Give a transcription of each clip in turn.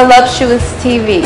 Voluptuous TV.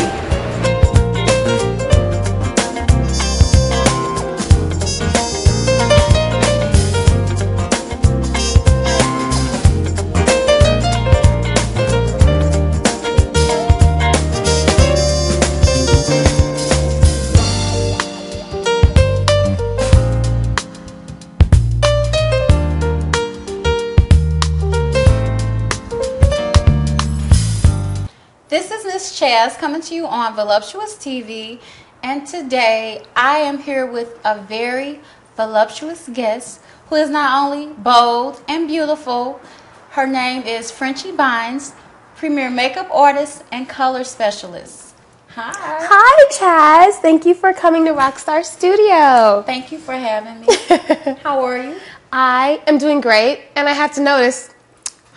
This is Miss Chaz coming to you on Voluptuous TV, and today I am here with a very voluptuous guest who is not only bold and beautiful. Her name is Frenchye Bynes, premier makeup artist and color specialist. Hi. Hi, Chaz. Thank you for coming to Rockstar Studio. Thank you for having me. How are you? I am doing great, and I have to notice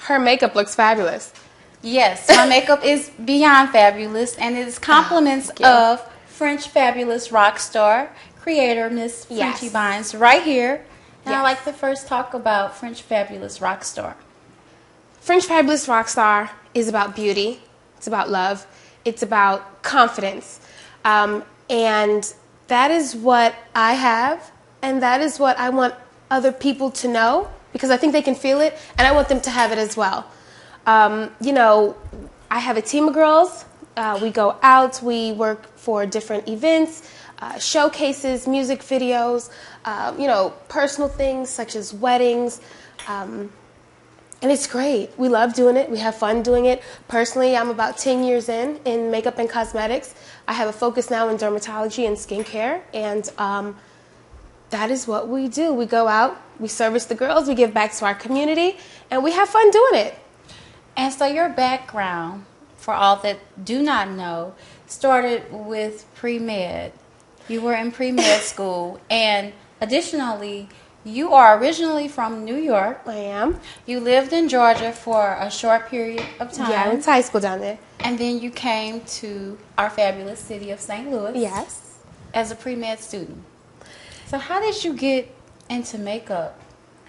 her makeup looks fabulous. Yes, my makeup is beyond fabulous, and it is compliments of French fabulous rock star creator Miss Frenchye Bynes right here. And I'd like to first talk about French fabulous rock star. French fabulous rock star is about beauty. It's about love. It's about confidence, and that is what I have, and that is what I want other people to know, because I think they can feel it, and I want them to have it as well. You know, I have a team of girls. We go out, we work for different events, showcases, music videos, you know, personal things such as weddings. And it's great. We love doing it. We have fun doing it. Personally, I'm about 10 years in makeup and cosmetics. I have a focus now in dermatology and skincare. And that is what we do. We go out, we service the girls, we give back to our community, and we have fun doing it. And so your background, for all that do not know, started with pre-med. You were in pre-med school, and additionally, you are originally from New York. I am. You lived in Georgia for a short period of time. Yeah, I went to high school down there. And then you came to our fabulous city of St. Louis. Yes. As a pre-med student. So how did you get into makeup?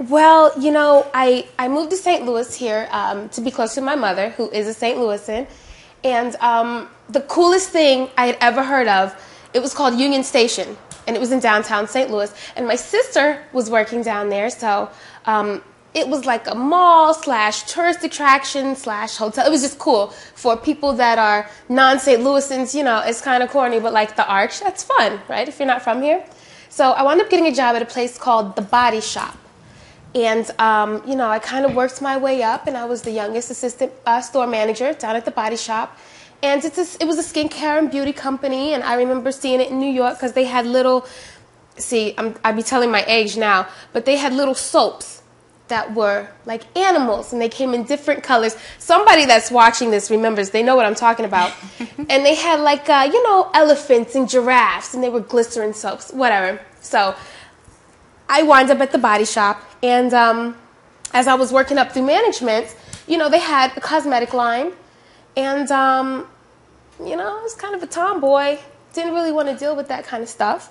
Well, you know, I moved to St. Louis here to be close to my mother, who is a St. Louisan. And the coolest thing I had ever heard of, it was called Union Station. And it was in downtown St. Louis. And my sister was working down there. So it was like a mall slash tourist attraction slash hotel. It was just cool for people that are non-St. Louisans. You know, it's kind of corny, but like the Arch, that's fun, right? If you're not from here. So I wound up getting a job at a place called The Body Shop. And, you know, I kind of worked my way up, and I was the youngest assistant store manager down at The Body Shop. And it was a skincare and beauty company, and I remember seeing it in New York because they had little, I'd be telling my age now, but they had little soaps that were like animals, and they came in different colors. Somebody that's watching this remembers, they know what I'm talking about. And they had like, you know, elephants and giraffes, and they were glycerin soaps, whatever. So I wound up at The Body Shop, and as I was working up through management, you know, they had a cosmetic line, and, you know, I was kind of a tomboy, didn't really want to deal with that kind of stuff,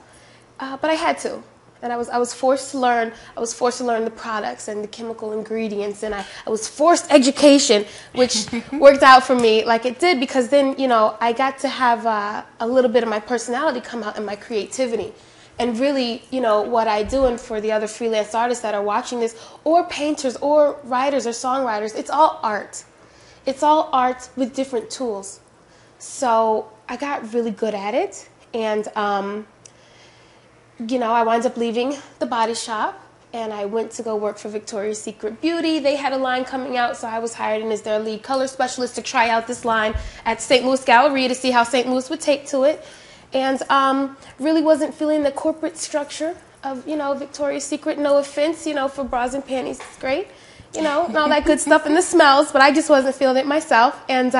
but I had to, and I was forced to learn. I was forced to learn the products and the chemical ingredients, and I was forced education, which worked out for me like it did, because then, you know, I got to have a little bit of my personality come out in my creativity. And really, you know, what I do, and for the other freelance artists that are watching this, or painters, or writers, or songwriters, it's all art. It's all art with different tools. So I got really good at it, and, you know, I wound up leaving The Body Shop, and I went to go work for Victoria's Secret Beauty. They had a line coming out, so I was hired in as their lead color specialist to try out this line at St. Louis Galleria to see how St. Louis would take to it. And really wasn't feeling the corporate structure of, you know, Victoria's Secret. No offense, you know, for bras and panties, it's great, you know, and all that good stuff and the smells, but I just wasn't feeling it myself. And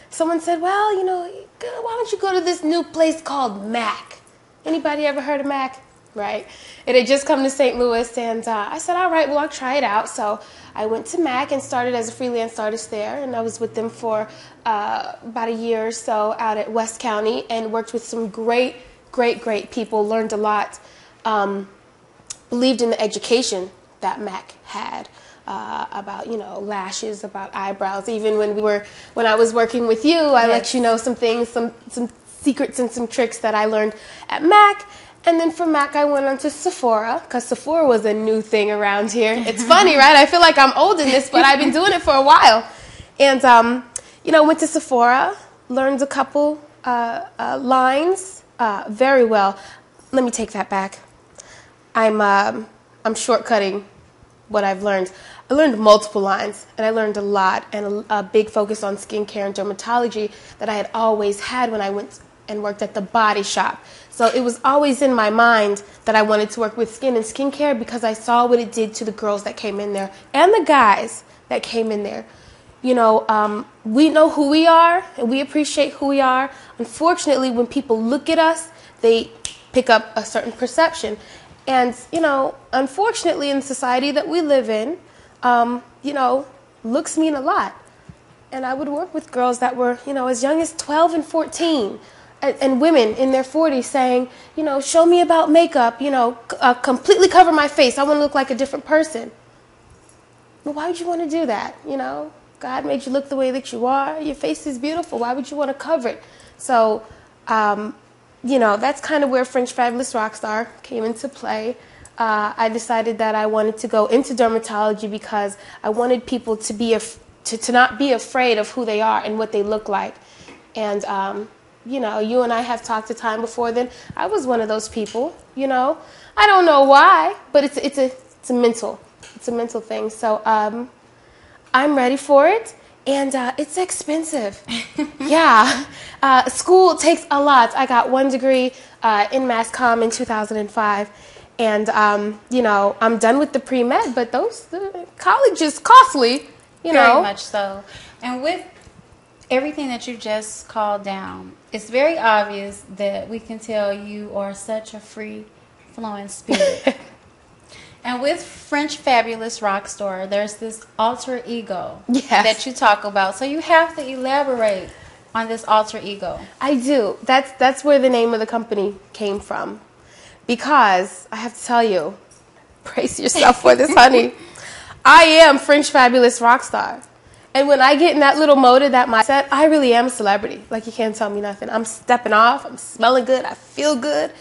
someone said, well, you know, why don't you go to this new place called MAC? Anybody ever heard of MAC? Right. It had just come to St. Louis, and I said, all right, well, I'll try it out. So I went to MAC and started as a freelance artist there, and I was with them for about a year or so out at West County, and worked with some great people, learned a lot, believed in the education that MAC had. about lashes, about eyebrows. Even when I was working with you, I let you know some things, some secrets and some tricks that I learned at MAC. And then from MAC, I went on to Sephora, because Sephora was a new thing around here. It's funny, right? I feel like I'm old in this, but I've been doing it for a while. And, went to Sephora, learned a couple lines very well. Let me take that back. I'm shortcutting what I've learned. I learned multiple lines, and I learned a lot, and a big focus on skincare and dermatology that I had always had when I went and worked at the Body Shop. So it was always in my mind that I wanted to work with skin and skincare because I saw what it did to the girls that came in there and the guys that came in there. We know who we are and we appreciate who we are. Unfortunately, when people look at us, they pick up a certain perception. And, unfortunately in the society that we live in, looks mean a lot. And I would work with girls that were, as young as 12 and 14. And women in their 40s saying, show me about makeup, completely cover my face. I want to look like a different person. Well, why would you want to do that? God made you look the way that you are. Your face is beautiful. Why would you want to cover it? So, that's kind of where French Fabulous Rockstar came into play. I decided that I wanted to go into dermatology because I wanted people to not be afraid of who they are and what they look like. And, you and I have talked a time before then. I was one of those people, I don't know why, but it's a mental thing. So I'm ready for it, and it's expensive. Yeah, school takes a lot. I got 1 degree in mass comm in 2005, and I'm done with the pre-med, but the college is costly, Very much so. And with everything that you just called down, it's very obvious that we can tell you are such a free-flowing spirit. And with French Fabulous Rockstar, there's this alter ego that you talk about. So you have to elaborate on this alter ego. I do. That's where the name of the company came from. Because, I have to tell you, brace yourself for this, honey. I am French Fabulous Rockstar. And when I get in that little mode of that mindset, I really am a celebrity. Like, you can't tell me nothing. I'm stepping off. I'm smelling good. I feel good.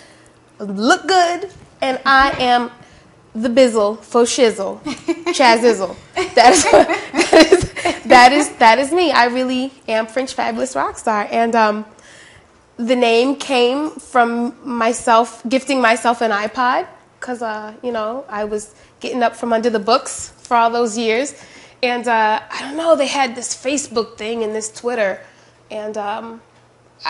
I look good. And I am the bizzle, faux shizzle, chazizzle. That is me. I really am French Fabulous Rockstar. And the name came from myself gifting myself an iPod. Because, I was getting up from under the books for all those years. And I don't know, they had this Facebook thing and this Twitter. And I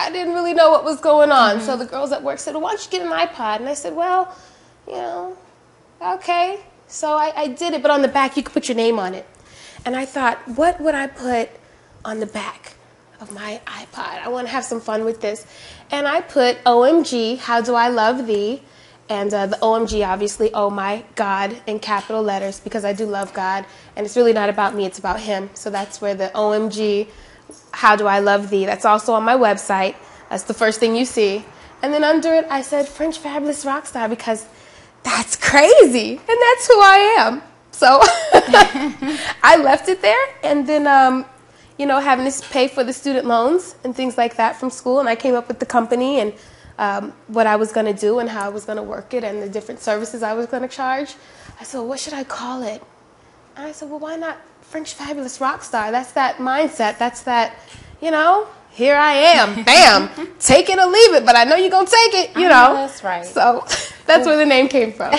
didn't really know what was going on. So the girls at work said, well, why don't you get an iPod? And I said, well, okay. So I did it, but on the back you could put your name on it. And I thought, what would I put on the back of my iPod? I want to have some fun with this. And I put OMG, How Do I Love Thee? And the OMG, obviously, oh my God, in capital letters, because I do love God. And it's really not about me, it's about Him. So that's where the OMG, How Do I Love Thee? That's also on my website. That's the first thing you see. And then under it, I said French Fabulous Rockstar, because that's crazy. And that's who I am. So I left it there. And then, having to pay for the student loans and things like that from school. And I came up with the company and what I was going to do and how I was going to work it and the different services I was going to charge. I said, well, what should I call it? And I said, well, why not French Fabulous Rockstar? That's that mindset. That's that, here I am. Bam. Take it or leave it. But I know you're going to take it, That's right. So that's where the name came from.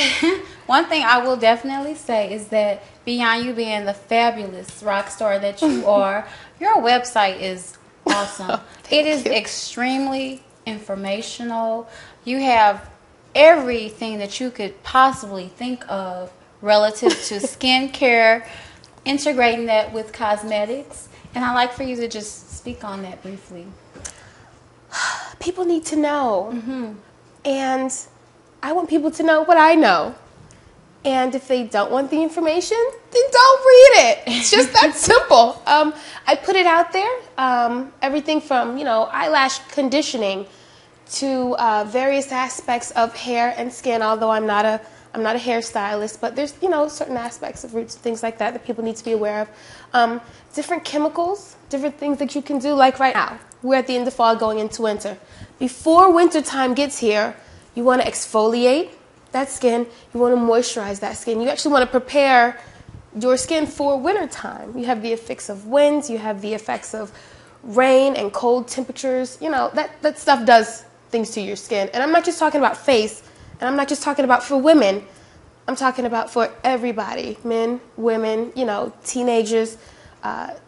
One thing I will definitely say is that beyond you being the fabulous rock star that you are, your website is awesome. Oh, it is extremely informational. You have everything that you could possibly think of relative to skincare, integrating that with cosmetics. And I'd like for you to just speak on that briefly. People need to know. And I want people to know what I know. And if they don't want the information, then don't read it. It's just that simple. I put it out there. Everything from, eyelash conditioning to various aspects of hair and skin, although I'm not a I'm not a hairstylist, but there's, certain aspects of roots and things like that people need to be aware of. Different chemicals, different things that you can do. Like right now, we're at the end of fall going into winter. Before winter time gets here, you want to exfoliate that skin. You want to moisturize that skin. You actually want to prepare your skin for winter time. You have the effects of winds. You have the effects of rain and cold temperatures. That stuff does things to your skin. And I'm not just talking about face, and I'm not just talking about for women. I'm talking about for everybody, men, women, teenagers.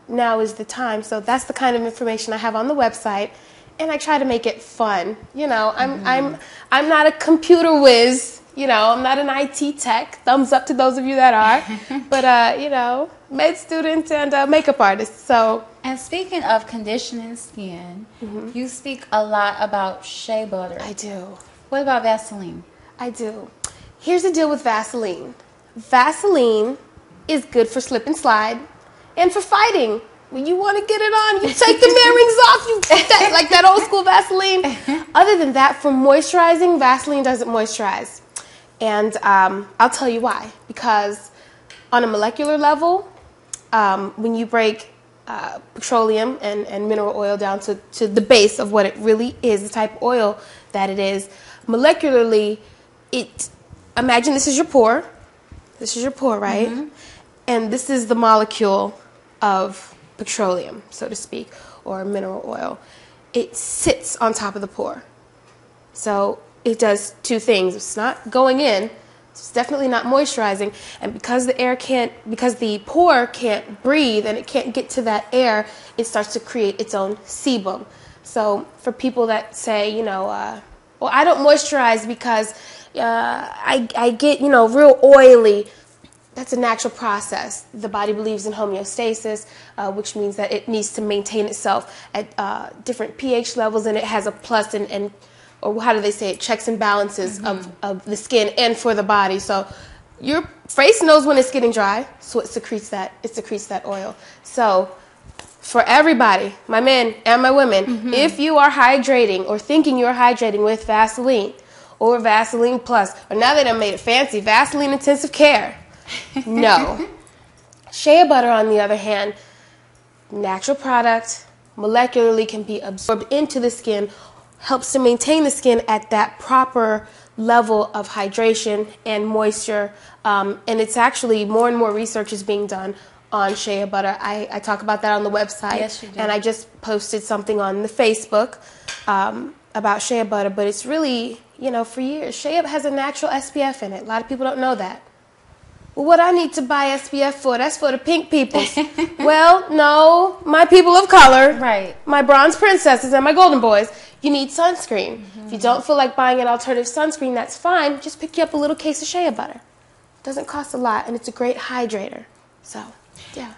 Now is the time. So that's the kind of information I have on the website, and I try to make it fun. I'm not a computer whiz. I'm not an IT tech. Thumbs up to those of you that are. But med student and makeup artist. So. And speaking of conditioning skin, you speak a lot about shea butter. I do. What about Vaseline? I do. Here's the deal with Vaseline. Vaseline is good for slip and slide and for fighting. When you want to get it on, you take the man rings off, you put that, like that old school Vaseline. Other than that, for moisturizing, Vaseline doesn't moisturize. And I'll tell you why. Because on a molecular level, when you break petroleum and mineral oil down to the base of what it really is, the type of oil that it is, molecularly, imagine this is your pore. This is your pore, right? And this is the molecule of petroleum, so to speak, or mineral oil. It sits on top of the pore. So it does two things. It's not going in. It's definitely not moisturizing. And because the pore can't breathe and it can't get to that air, it starts to create its own sebum. So for people that say, well, I don't moisturize because I get, real oily, that's a natural process. The body believes in homeostasis, which means that it needs to maintain itself at different pH levels, and it has a plus or how do they say it, checks and balances of the skin and for the body. So your face knows when it's getting dry, so it secretes that oil. So for everybody, my men and my women, if you are hydrating or thinking you're hydrating with Vaseline or Vaseline Plus, or now they done made it fancy, Vaseline Intensive Care, no. Shea butter, on the other hand, natural product, molecularly can be absorbed into the skin, helps to maintain the skin at that proper level of hydration and moisture. And it's actually more and more research is being done on shea butter. I talk about that on the website. Yes, you do. And I just posted something on the Facebook about shea butter. But it's really, for years, shea has a natural SPF in it. A lot of people don't know that. Well, what I need to buy SPF for? That's for the pink peoples. Well, no, my people of color, right? My bronze princesses and my golden boys, you need sunscreen. If you don't feel like buying an alternative sunscreen, that's fine. Just pick you up a little case of shea butter. It doesn't cost a lot, and it's a great hydrator. So, yeah.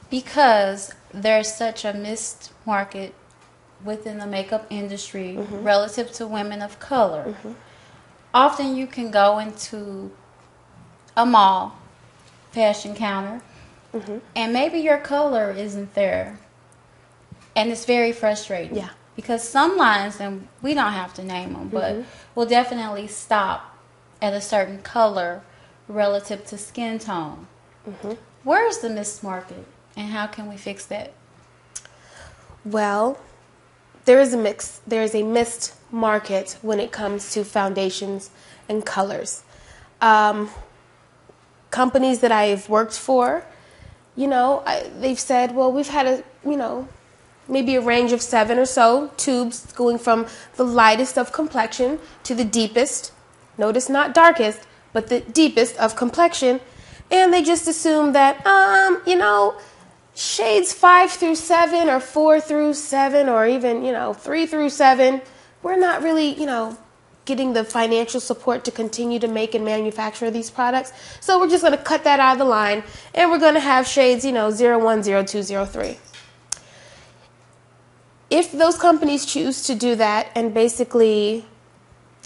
Because there's such a missed market within the makeup industry relative to women of color. Often you can go into a mall, fashion counter, and maybe your color isn't there, and it's very frustrating. Yeah. Because some lines, and we don't have to name them, but will definitely stop at a certain color relative to skin tone. Where is the missed market, and how can we fix that? Well, there is a missed market when it comes to foundations and colors. Companies that I've worked for, they've said, well, we've had maybe a range of 7 or so tubes going from the lightest of complexion to the deepest, notice not darkest, but the deepest of complexion. And they just assume that, shades 5 through 7 or 4 through 7 or even, 3 through 7, we're not really, getting the financial support to continue to make and manufacture these products. So we're just going to cut that out of the line, and we're going to have shades, 01, 02, 03. If those companies choose to do that and basically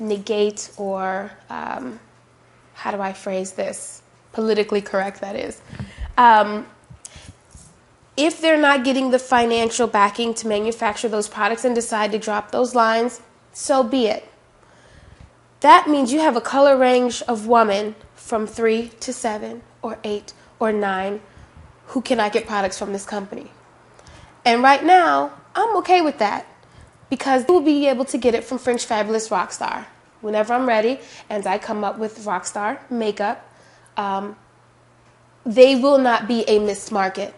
negate or, how do I phrase this? Politically correct, that is. If they're not getting the financial backing to manufacture those products and decide to drop those lines, so be it. That means you have a color range of woman from 3 to 7 or 8 or 9, who can I get products from this company? And right now, I'm okay with that because we'll be able to get it from French Fabulous Rockstar. Whenever I'm ready and I come up with Rockstar makeup, they will not be a missed market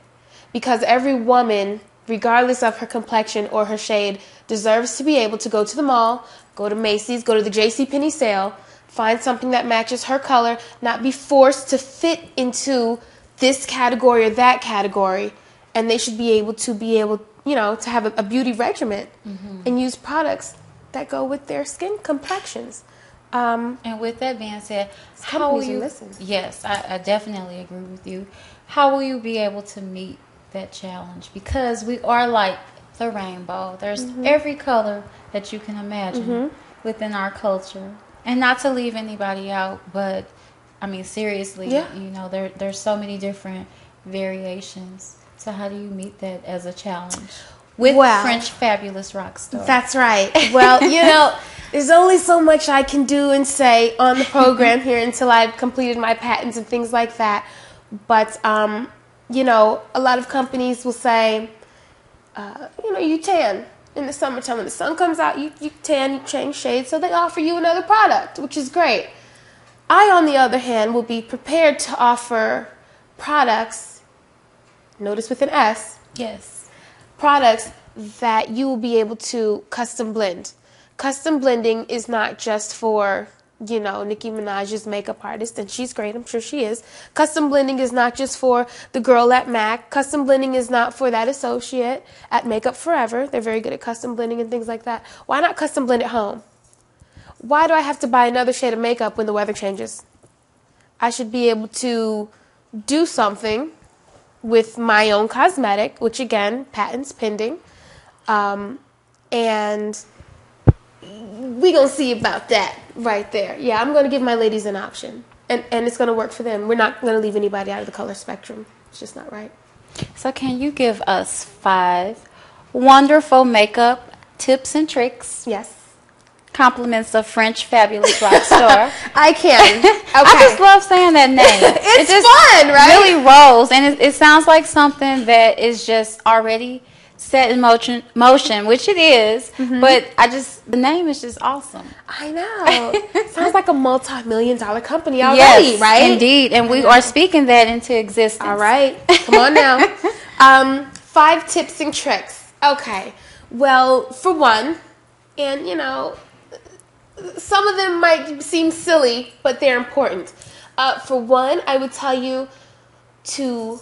because every woman, regardless of her complexion or her shade, deserves to be able to go to the mall, go to Macy's, go to the JCPenney sale, find something that matches her color, not be forced to fit into this category or that category, and they should be able, to have a beauty regimen and use products that go with their skin complexions. And with that being said, how will you listen? Yes, I definitely agree with you. How will you be able to meet that challenge? Because we are like the rainbow. There's every color that you can imagine within our culture. And not to leave anybody out, but I mean seriously, there's so many different variations. So how do you meet that as a challenge with French Fabulous Rockstar? That's right. Well, there's only so much I can do and say on the program here until I've completed my patents and things like that. But, a lot of companies will say, you tan in the summertime. When the sun comes out, you tan, you change shades, so they offer you another product, which is great. I, on the other hand, will be prepared to offer products, notice with an S. Yes. Products that you will be able to custom blend. Custom blending is not just for, Nicki Minaj's makeup artist, and she's great, I'm sure she is. Custom blending is not just for the girl at MAC. Custom blending is not for that associate at Makeup Forever. They're very good at custom blending and things like that. Why not custom blend at home? Why do I have to buy another shade of makeup when the weather changes? I should be able to do something with my own cosmetic, which again, patents pending, and we gonna see about that right there. Yeah, I'm gonna give my ladies an option, and it's gonna work for them. We're not gonna leave anybody out of the color spectrum. It's just not right. So can you give us 5 wonderful makeup tips and tricks? Yes. Compliments of French Fabulous Rockstar. I can. Okay. I just love saying that name. It's just fun, right? Really rolls, and it sounds like something that is just already set in motion, which it is. But the name is just awesome. I know. Sounds like a multi-million-dollar company already, yes, right? Indeed, and we are speaking that into existence. All right, come on now. 5 tips and tricks. Okay. Well, for one, and some of them might seem silly, but they're important. For one, I would tell you to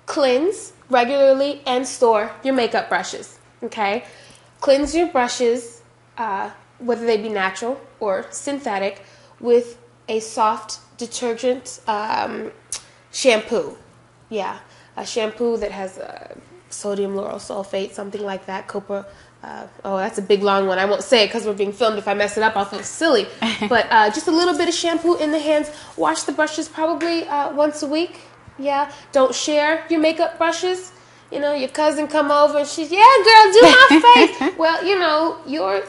cleanse regularly and store your makeup brushes, okay? Cleanse your brushes, whether they be natural or synthetic, with a soft detergent shampoo. Yeah, a shampoo that has sodium lauryl sulfate, something like that, copra. That's a big long one. I won't say it because we're being filmed. If I mess it up, I'll feel silly. But just a little bit of shampoo in the hands. Wash the brushes probably once a week. Yeah. Don't share your makeup brushes. Your cousin come over and she's, yeah, girl, do my face. Well,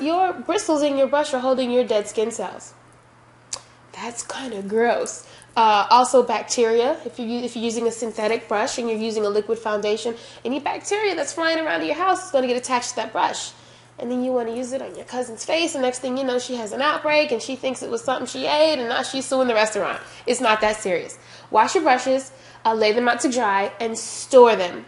your bristles in your brush are holding your dead skin cells. That's kind of gross. Also bacteria. If you're using a synthetic brush and you're using a liquid foundation, any bacteria that's flying around in your house is going to get attached to that brush. And then you want to use it on your cousin's face, and next thing you know, she has an outbreak and she thinks it was something she ate, and now she's suing the restaurant. It's not that serious. Wash your brushes, lay them out to dry, and store them.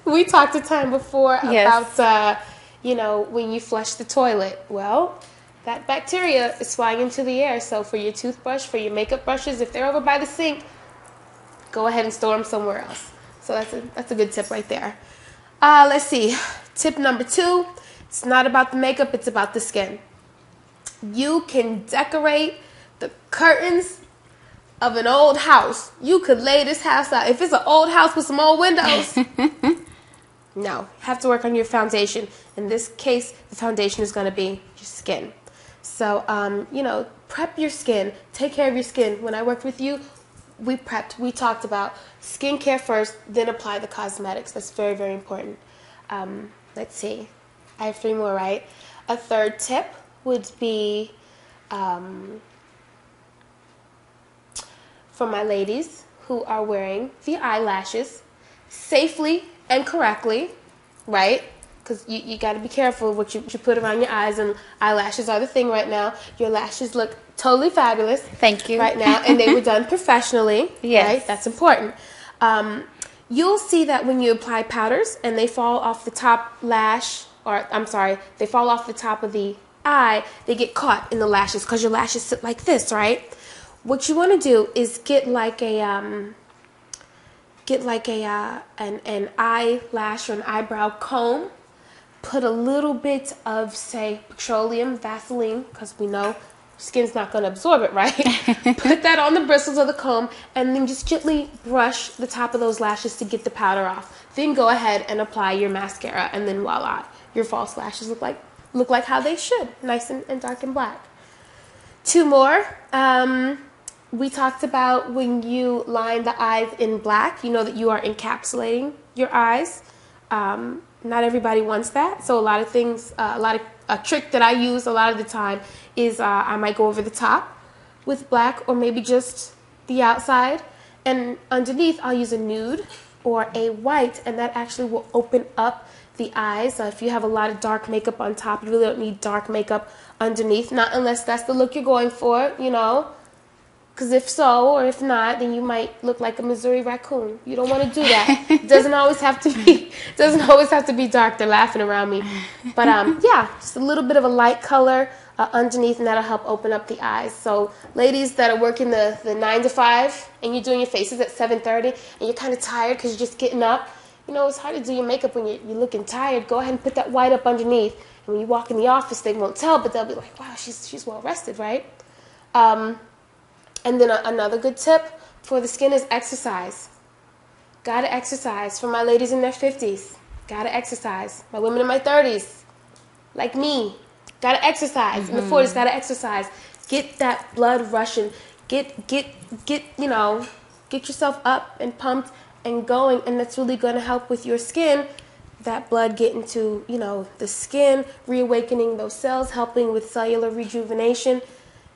We talked a time before about, when you flush the toilet. Well, that bacteria is flying into the air. So for your toothbrush, for your makeup brushes, if they're over by the sink, go ahead and store them somewhere else. So that's a good tip right there. Let's see. Tip number 2, it's not about the makeup, it's about the skin. You can decorate the curtains of an old house. You could lay this house out. If it's an old house with some old windows, no, you have to work on your foundation. In this case, the foundation is going to be your skin. So, prep your skin. Take care of your skin. When I worked with you, we talked about skincare first, then apply the cosmetics. That's very, very important. Let's see. I have 3 more, right? A third tip would be for my ladies who are wearing the eyelashes safely and correctly, right? Because you got to be careful what you put around your eyes, and eyelashes are the thing right now. Your lashes look totally fabulous. Thank you. Right now, and they were done professionally. Yes. Right? That's important. You'll see that when you apply powders and they fall off the top lash, or I'm sorry, they fall off the top of the eye, they get caught in the lashes because your lashes sit like this, right? What you want to do is get like an eyelash or an eyebrow comb. Put a little bit of, say, petroleum Vaseline, because we know skin's not going to absorb it, right? Put that on the bristles of the comb, and then just gently brush the top of those lashes to get the powder off. Then go ahead and apply your mascara, and then voila, your false lashes look like how they should, nice and dark and black. Two more. We talked about when you line the eyes in black, you know that you are encapsulating your eyes. Not everybody wants that, so a lot of things, a trick that I use a lot of the time is I might go over the top with black, or maybe just the outside, and underneath I'll use a nude or a white, and that actually will open up the eyes. If you have a lot of dark makeup on top, you really don't need dark makeup underneath, not unless that's the look you're going for, you know. Because if so, or if not, then you might look like a Missouri raccoon. You don't want to do that. It doesn't always have to be dark. They're laughing around me. But yeah, just a little bit of a light color underneath, and that'll help open up the eyes. So ladies that are working the 9 to 5, and you're doing your faces at 7:30, and you're kind of tired because you're just getting up, you know, it's hard to do your makeup when you're looking tired. Go ahead and put that white up underneath. And when you walk in the office, they won't tell, but they'll be like, wow, she's well rested, right? And then another good tip for the skin is exercise. Gotta exercise. For my ladies in their 50s, gotta exercise. My women in my 30s, like me, gotta exercise. In the 40s, gotta exercise. Get that blood rushing. Get yourself up and pumped and going, and that's really gonna help with your skin. That blood getting to, the skin, reawakening those cells, helping with cellular rejuvenation.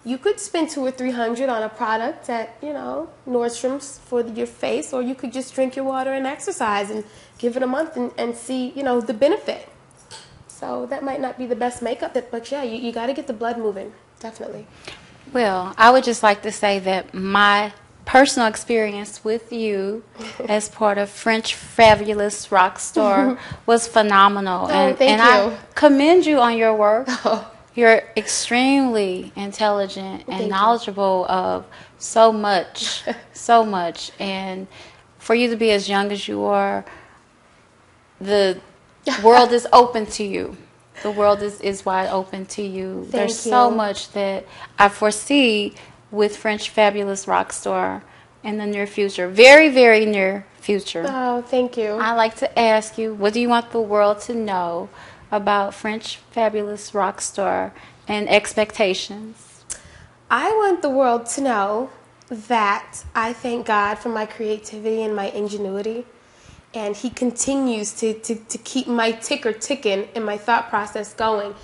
You could spend $200 or $300 on a product at, Nordstrom's for your face, or you could just drink your water and exercise and give it a month and see, the benefit. So that might not be the best makeup, but yeah, you got to get the blood moving, definitely. Well, I would just like to say that my personal experience with you as part of French Fabulous Rockstar was phenomenal. Thank you. I commend you on your work. You're extremely intelligent and knowledgeable of so much, so much. And for you to be as young as you are, the world is open to you. The world is wide open to you. There's so much that I foresee with French Fabulous Rockstar in the near future. Very, very near future. Oh, thank you. I like to ask you, what do you want the world to know about French Fabulous Rockstar and expectations? I want the world to know that I thank God for my creativity and my ingenuity, and He continues to keep my ticker ticking and my thought process going,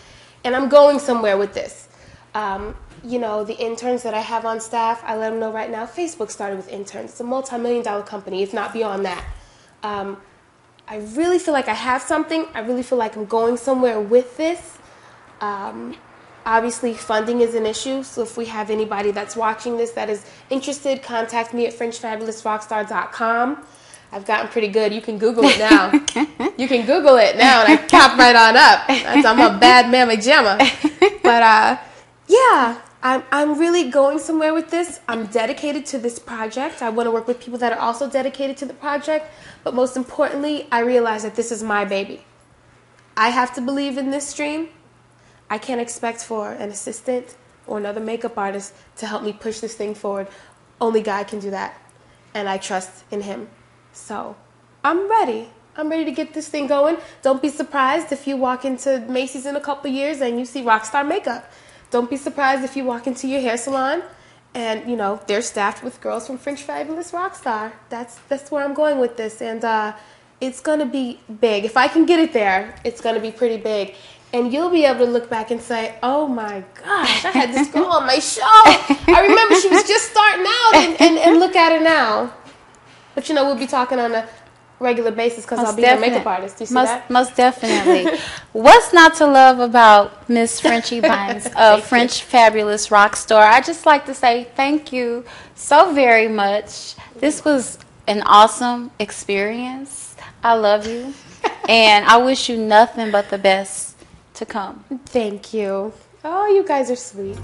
and I'm going somewhere with this. The interns that I have on staff, I let them know right now, Facebook started with interns. It's a multi-million-dollar company, if not beyond that. I really feel like I have something. I really feel like I'm going somewhere with this. Obviously, funding is an issue, so if we have anybody that's watching this that is interested, contact me at FrenchFabulousRockstar.com. I've gotten pretty good. You can Google it now. You can Google it now, and I pop right on up. I'm a bad mamma jamma. But, yeah, I'm really going somewhere with this. I'm dedicated to this project. I want to work with people that are also dedicated to the project. But most importantly, I realize that this is my baby. I have to believe in this dream. I can't expect for an assistant or another makeup artist to help me push this thing forward. Only God can do that. And I trust in Him. So I'm ready. I'm ready to get this thing going. Don't be surprised if you walk into Macy's in a couple years and you see Rockstar makeup. Don't be surprised if you walk into your hair salon and, they're staffed with girls from French Fabulous Rockstar. That's where I'm going with this. And it's going to be big. If I can get it there, it's going to be pretty big. And you'll be able to look back and say, oh my gosh, I had this girl on my show. I remember she was just starting out, and look at her now. But, you know, we'll be talking on a regular basis because I'll be her makeup artist. You see that? Most definitely. What's not to love about Miss Frenchye Bynes, a French fabulous rock star? I just like to say thank you so very much. This was an awesome experience. I love you. And I wish you nothing but the best to come. Thank you. Oh, you guys are sweet.